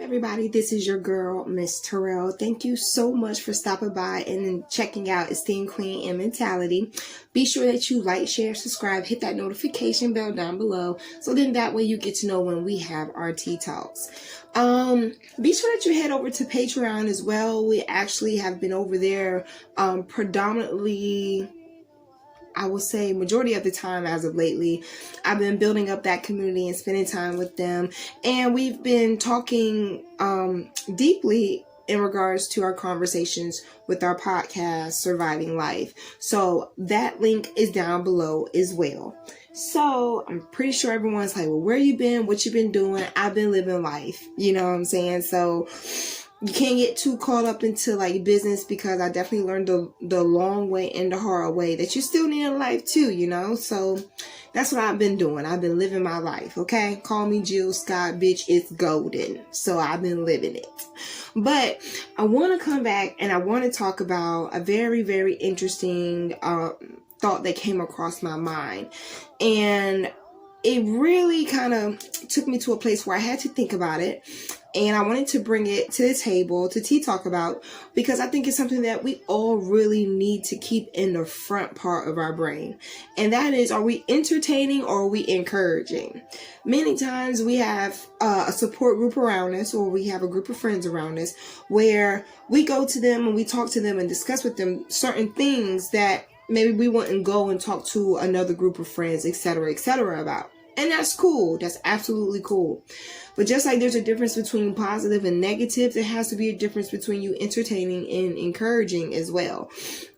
Everybody, this is your girl, Miss Terrell. Thank you so much for stopping by and checking out Esteemed Queen Mentality. Be sure that you like, share, subscribe, hit that notification bell down below, so then that way you get to know when we have our tea talks. Be sure that you head over to Patreon as well. We actually have been over there predominantly, I will say majority of the time as of lately. I've been building up that community and spending time with them. And we've been talking deeply in regards to our conversations with our podcast, Surviving Life. So that link is down below as well. So I'm pretty sure everyone's like, well, where you been? What you been doing? I've been living life. You know what I'm saying? So you can't get too caught up into like business, because I definitely learned the long way and the hard way that you still need in life too, you know? So that's what I've been doing. I've been living my life, okay? Call me Jill Scott, bitch, it's golden. So I've been living it. But I want to come back and I want to talk about a very, very interesting thought that came across my mind. And it really kind of took me to a place where I had to think about it. And I wanted to bring it to the table to tea talk about, because I think it's something that we all really need to keep in the front part of our brain. And that is, are we entertaining or are we encouraging? Many times we have a support group around us, or we have a group of friends around us where we go to them and we talk to them and discuss with them certain things that maybe we wouldn't go and talk to another group of friends, etc., about. And that's cool. That's absolutely cool. But just like there's a difference between positive and negative, there has to be a difference between you entertaining and encouraging as well.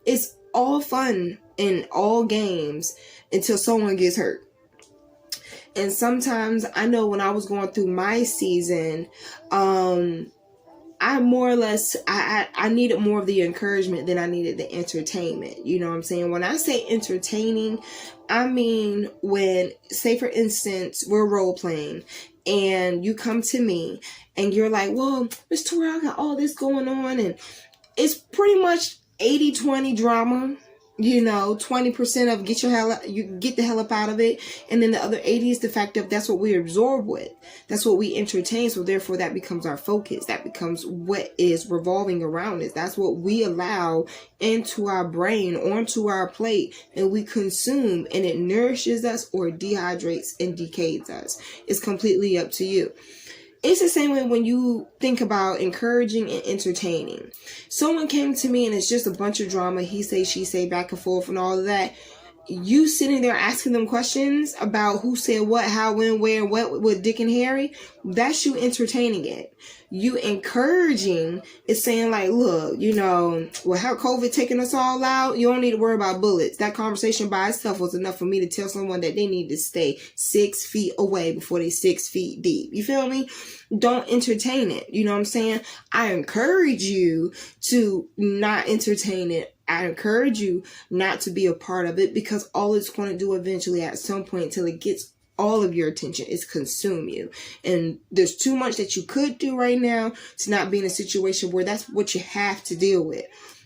It's all fun and all games until someone gets hurt. And sometimes I know when I was going through my season, I more or less, I needed more of the encouragement than I needed the entertainment. You know what I'm saying? When I say entertaining, I mean when, say for instance, we're role playing and you come to me and you're like, well, Miss Terrell, I got all this going on, and it's pretty much 80-20 drama. You know, 20% of you get the hell up out of it. And then the other 80 is the fact that that's what we absorb with. That's what we entertain. So therefore that becomes our focus. That becomes what is revolving around us. That's what we allow into our brain, onto our plate, and we consume, and it nourishes us or dehydrates and decays us. It's completely up to you. It's the same way when you think about encouraging and entertaining. Someone came to me and it's just a bunch of drama, he say, she say, back and forth and all of that. You sitting there asking them questions about who said what, how, when, where, what with Dick and Harry, that's you entertaining it. You encouraging is saying like, look, you know, well, how COVID taking us all out, you don't need to worry about bullets. That conversation by itself was enough for me to tell someone that they need to stay 6 feet away before they 6 feet deep. You feel me? Don't entertain it. You know what I'm saying? I encourage you to not entertain it. I encourage you not to be a part of it, because all it's going to do eventually at some point till it gets all of your attention is consume you. And there's too much that you could do right now to not be in a situation where that's what you have to deal with.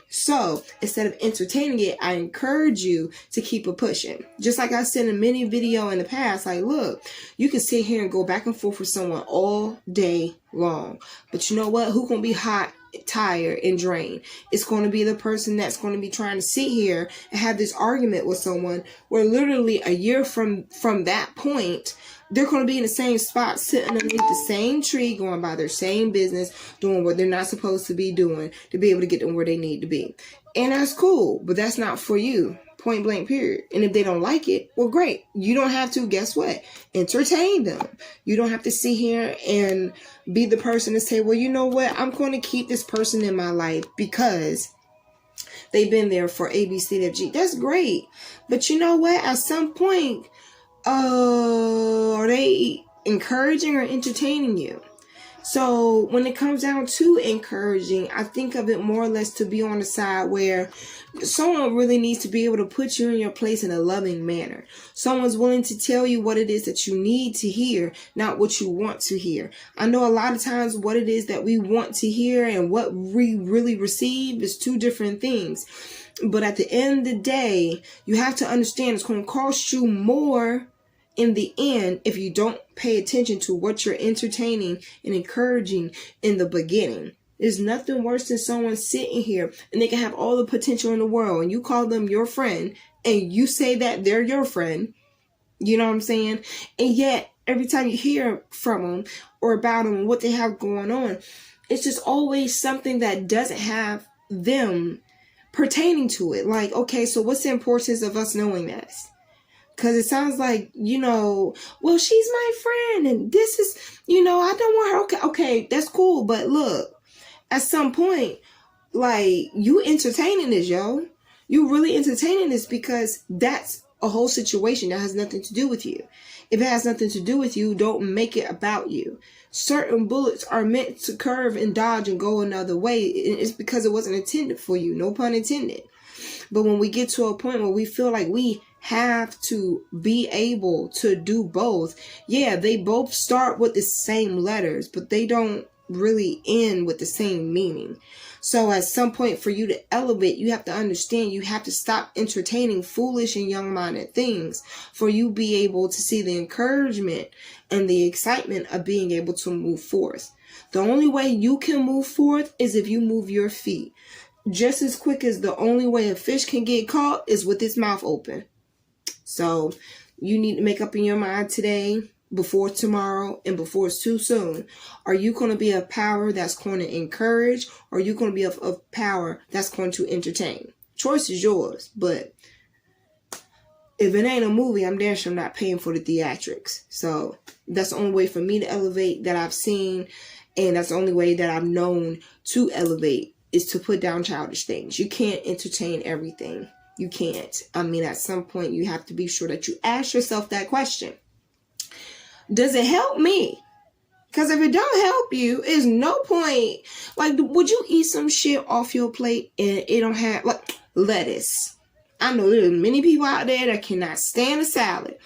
So instead of entertaining it, I encourage you to keep it pushing. Just like I said in many video in the past, like, look, you can sit here and go back and forth with someone all day long. But you know what? Who gonna be hot, tired, and drained? It's going to be the person that's going to be trying to sit here and have this argument with someone where literally a year from that point, they're going to be in the same spot, sitting underneath the same tree, going by their same business, doing what they're not supposed to be doing to be able to get them where they need to be. And that's cool, but that's not for you. Point blank, period. And if they don't like it, well, great. You don't have to, guess what? Entertain them. You don't have to sit here and be the person to say, well, you know what? I'm going to keep this person in my life because they've been there for A, B, C, D, F, G. That's great. But you know what? At some point, are they encouraging or entertaining you? So when it comes down to encouraging, I think of it more or less to be on the side where someone really needs to be able to put you in your place in a loving manner. Someone's willing to tell you what it is that you need to hear, not what you want to hear. I know a lot of times what it is that we want to hear and what we really receive is two different things. But at the end of the day, you have to understand it's going to cost you more in the end, if you don't pay attention to what you're entertaining and encouraging in the beginning, there's nothing worse than someone sitting here and they can have all the potential in the world and you call them your friend and you say that they're your friend. You know what I'm saying? And yet, every time you hear from them or about them, what they have going on, it's just always something that doesn't have them pertaining to it. Like, okay, so what's the importance of us knowing this? Because it sounds like, well, she's my friend and this is, I don't want her. Okay, that's cool. But look, at some point, like, you entertaining this, yo. You really entertaining this because that's a whole situation that has nothing to do with you. If it has nothing to do with you, don't make it about you. Certain bullets are meant to curve and dodge and go another way. It's because it wasn't intended for you. No pun intended. But when we get to a point where we feel like we have to be able to do both, yeah, they both start with the same letters, but they don't really end with the same meaning. So at some point, for you to elevate, you have to understand you have to stop entertaining foolish and young-minded things for you be able to see the encouragement and the excitement of being able to move forth. The only way you can move forth is if you move your feet. Just as quick as the only way a fish can get caught is with its mouth open. So you need to make up in your mind today, before tomorrow, and before it's too soon. Are you going to be a power that's going to encourage, or are you going to be a power that's going to entertain? Choice is yours, but if it ain't a movie, I'm damn sure not paying for the theatrics. So that's the only way for me to elevate that I've seen, and that's the only way that I've known to elevate, is to put down childish things. You can't entertain everything. You can't. I mean, at some point, you have to be sure that you ask yourself that question. Does it help me? Because if it don't help you, there's no point. Like, would you eat some shit off your plate and it don't have, like, lettuce? I know there's many people out there that cannot stand a salad.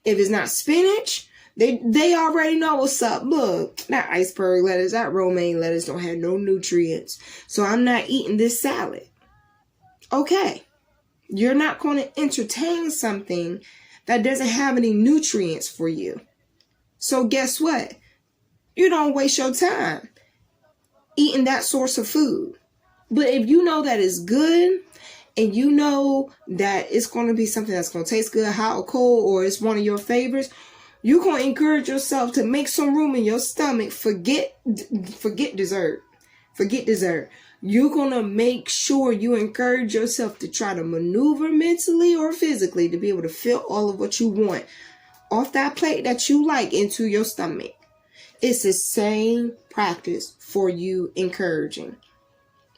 If it's not spinach, they already know what's up. Look, that iceberg lettuce, that romaine lettuce don't have no nutrients. So I'm not eating this salad. Okay. You're not going to entertain something that doesn't have any nutrients for you. So guess what? You don't waste your time eating that source of food. But if you know that it's good and you know that it's going to be something that's going to taste good, hot or cold, or it's one of your favorites, you're going to encourage yourself to make some room in your stomach. Forget dessert. Forget dessert. You're going to make sure you encourage yourself to try to maneuver mentally or physically to be able to fit all of what you want off that plate that you like into your stomach. It's the same practice for you encouraging.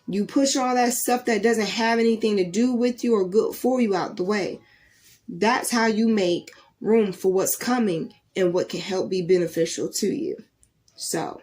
You push all that stuff that doesn't have anything to do with you or good for you out the way. That's how you make room for what's coming and what can help be beneficial to you. So,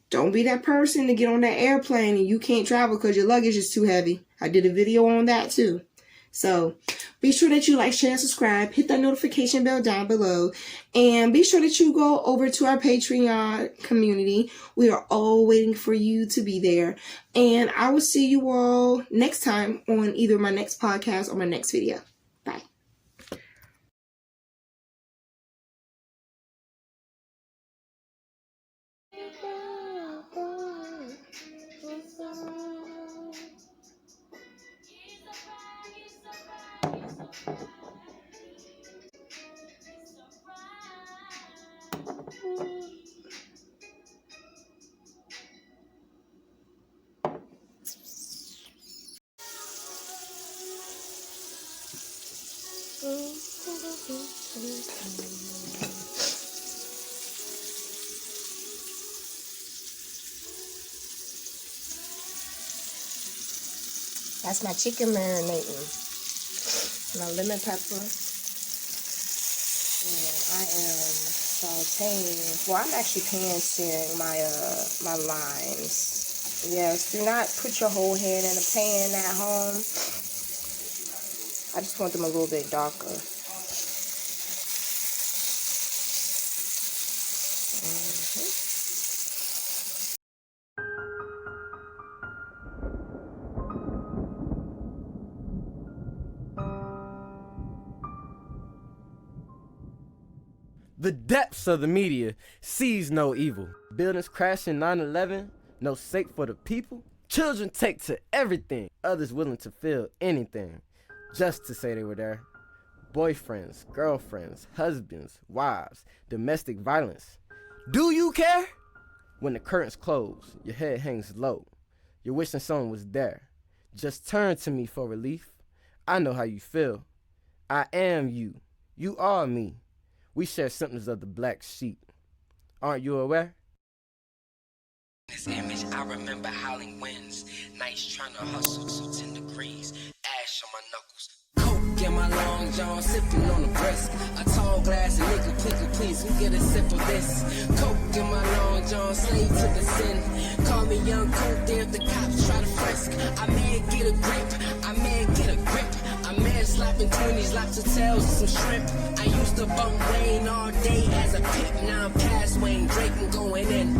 don't be that person to get on that airplane and you can't travel because your luggage is too heavy. I did a video on that too. So be sure that you like, share, and subscribe. Hit that notification bell down below. And be sure that you go over to our Patreon community. We are all waiting for you to be there. And I will see you all next time on either my next podcast or my next video. Bye. That's my chicken marinating. My lemon pepper. And I am sauteing. Well, I'm actually pan-searing my limes. Yes, do not put your whole head in a pan at home. I just want them a little bit darker. The depths of the media sees no evil. Buildings crashing 9/11, no sake for the people. Children take to everything, others willing to feel anything, just to say they were there. Boyfriends, girlfriends, husbands, wives, domestic violence. Do you care? When the curtains close, your head hangs low. You're wishing someone was there. Just turn to me for relief. I know how you feel. I am you. You are me. We share symptoms of the black sheep. Aren't you aware? This image, I remember howling winds. Nights trying to hustle to 10 degrees. Ash on my knuckles. Coke in my long john, sipping on the brisk. A tall glass of liquor, please, who get a sip of this? Coke in my long john, slave to the sin. Call me young coke if the cops try to frisk. I may get a grip, I may get a grip. I may slapping 20s, lobster tails, and some shrimp. I used to bump Wayne all day as a pimp. Now I'm past Wayne, Drake and going in.